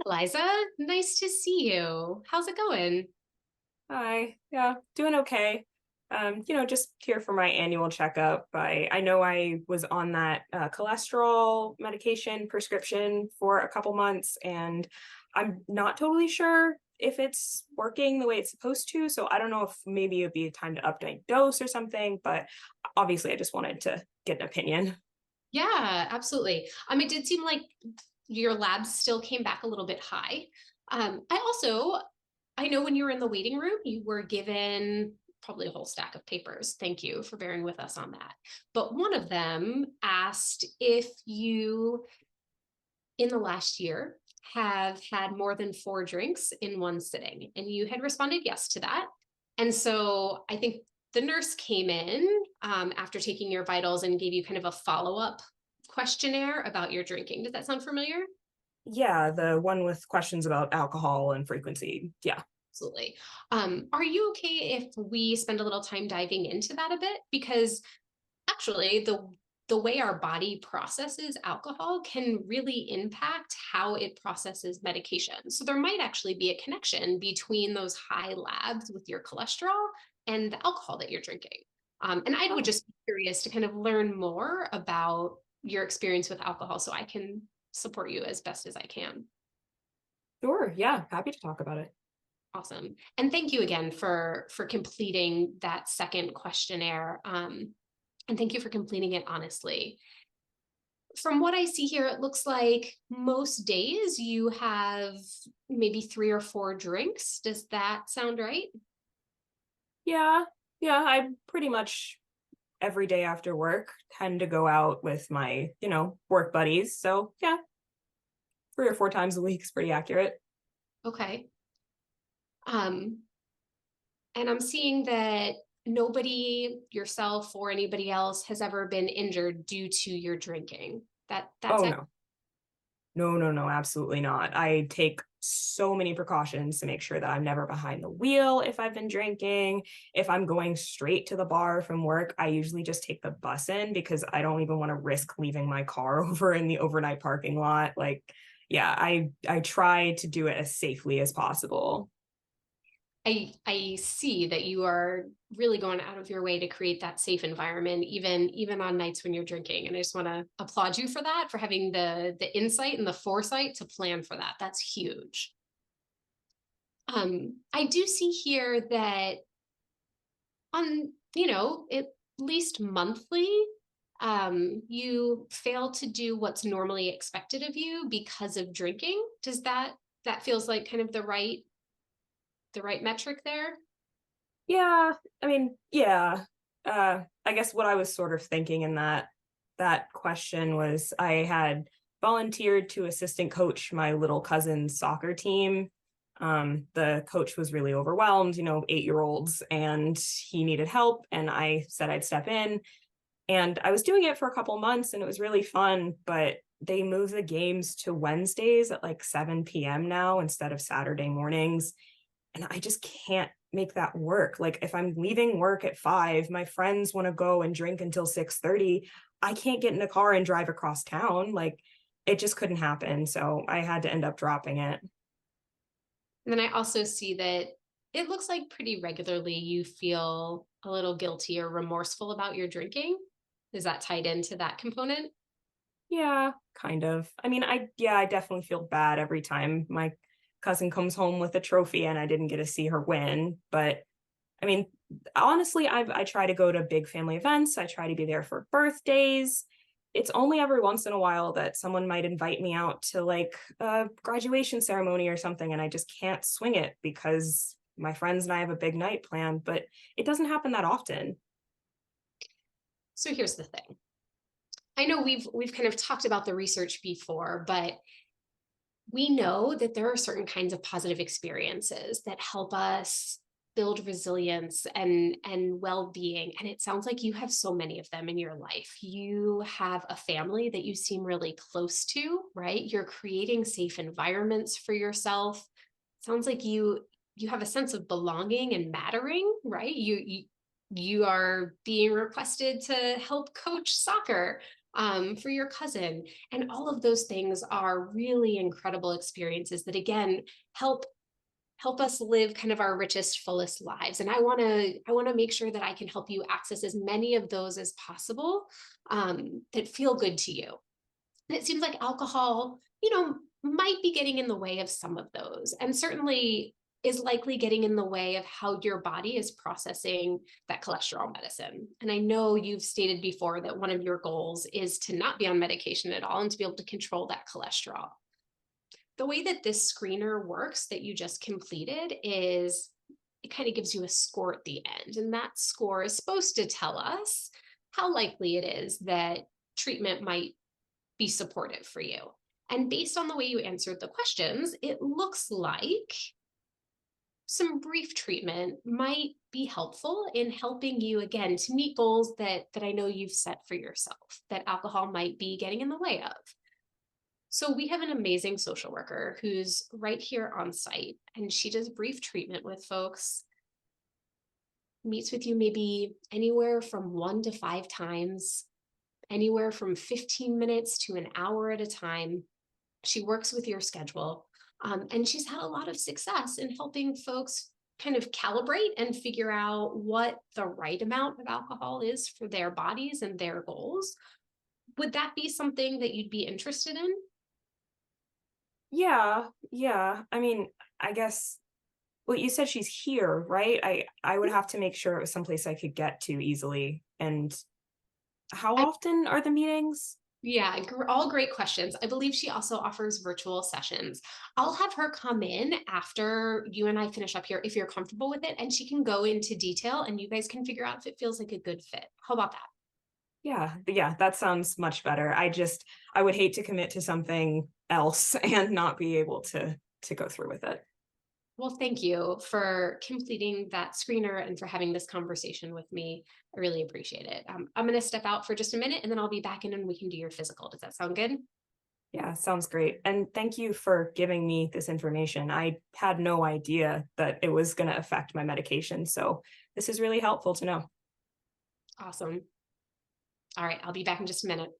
Eliza, nice to see you. How's it going? Hi. Yeah, doing okay. Just here for my annual checkup. I know I was on that cholesterol medication prescription for a couple months, and I'm not totally sure if it's working the way it's supposed to. So I don't know if maybe it'd be a time to up my dose or something, but obviously I just wanted to get an opinion. Yeah, absolutely. It did seem like your labs still came back a little bit high. I know when you were in the waiting room, you were given probably a whole stack of papers. Thank you for bearing with us on that. But one of them asked if you, in the last year, have had more than 4 drinks in one sitting, and you had responded yes to that. And so I think the nurse came in after taking your vitals and gave you kind of a follow-up questionnaire about your drinking. Does that sound familiar? Yeah, the one with questions about alcohol and frequency. Yeah. Absolutely. Are you okay if we spend a little time diving into that a bit? Because actually, the way our body processes alcohol can really impact how it processes medication. So there might actually be a connection between those high labs with your cholesterol and the alcohol that you're drinking. And I would Oh, just be curious to kind of learn more about your experience with alcohol so I can support you as best as I can. sure. Yeah, happy to talk about it. Awesome. And thank you again for completing that second questionnaire. And thank you for completing it honestly. From what I see here, it looks like most days you have maybe 3 or 4 drinks. Does that sound right? Yeah, yeah, I pretty much every day after work tend to go out with my, work buddies. So yeah, 3 or 4 times a week is pretty accurate. Okay. Um, and I'm seeing that nobody, yourself or anybody else, has ever been injured due to your drinking. That's Oh it. no, no, no, no, absolutely not. I take so many precautions to make sure that I'm never behind the wheel if I've been drinking. If I'm going straight to the bar from work, I usually just take the bus in because I don't even want to risk leaving my car over in the overnight parking lot. Like, yeah, I try to do it as safely as possible. I see that you are really going out of your way to create that safe environment, even on nights when you're drinking. And I just want to applaud you for that, for having the insight and the foresight to plan for that. That's huge. I do see here that on, at least monthly, you fail to do what's normally expected of you because of drinking. Does that feels like kind of the right metric there? Yeah, I mean, yeah. I guess what I was sort of thinking in that question was I had volunteered to assistant coach my little cousin's soccer team. The coach was really overwhelmed, 8-year-olds, and he needed help, and I said I'd step in. And I was doing it for a couple months, and it was really fun, but they moved the games to Wednesdays at like 7 p.m. now instead of Saturday mornings, and I just can't make that work. Like if I'm leaving work at 5, my friends want to go and drink until 6:30. I can't get in a car and drive across town. Like it just couldn't happen. So I had to end up dropping it. And then I also see that it looks like pretty regularly you feel a little guilty or remorseful about your drinking. Is that tied into that component? Yeah, kind of. I mean, I definitely feel bad every time my cousin comes home with a trophy and I didn't get to see her win. But I mean, honestly, I try to go to big family events. I try to be there for birthdays. It's only every once in a while that someone might invite me out to like a graduation ceremony or something, and I just can't swing it because my friends and I have a big night planned, but it doesn't happen that often. So here's the thing. I know we've kind of talked about the research before, but we know that there are certain kinds of positive experiences that help us build resilience and well-being, and it sounds like you have so many of them in your life. You have a family that you seem really close to, right? You're creating safe environments for yourself. Sounds like you have a sense of belonging and mattering, right? You are being requested to help coach soccer. for your cousin. And all of those things are really incredible experiences that, again, help us live kind of our richest, fullest lives. And I want to make sure that I can help you access as many of those as possible, that feel good to you. And it seems like alcohol, might be getting in the way of some of those, and certainly is likely getting in the way of how your body is processing that cholesterol medicine. And I know you've stated before that one of your goals is to not be on medication at all and to be able to control that cholesterol. The way that this screener works that you just completed is it kind of gives you a score at the end. And that score is supposed to tell us how likely it is that treatment might be supportive for you. And based on the way you answered the questions, it looks like some brief treatment might be helpful in helping you, again, to meet goals that I know you've set for yourself, that alcohol might be getting in the way of. So we have an amazing social worker who's right here on site, and she does brief treatment with folks, meets with you maybe anywhere from 1 to 5 times, anywhere from 15 minutes to an hour at a time. She works with your schedule. And she's had a lot of success in helping folks kind of calibrate and figure out what the right amount of alcohol is for their bodies and their goals. Would that be something that you'd be interested in? Yeah, yeah. I mean, I guess, well, you said she's here, right? I would have to make sure it was someplace I could get to easily. And how I, often are the meetings? yeah, all great questions. I believe she also offers virtual sessions. I'll have her come in after you and I finish up here if you're comfortable with it, and she can go into detail and you guys can figure out if it feels like a good fit. How about that? Yeah, yeah, that sounds much better. I would hate to commit to something else and not be able to go through with it. Well, thank you for completing that screener and for having this conversation with me. I really appreciate it. I'm going to step out for just a minute and then I'll be back in and we can do your physical. Does that sound good? Yeah, sounds great. And thank you for giving me this information. I had no idea that it was going to affect my medication. So this is really helpful to know. Awesome. All right, I'll be back in just a minute.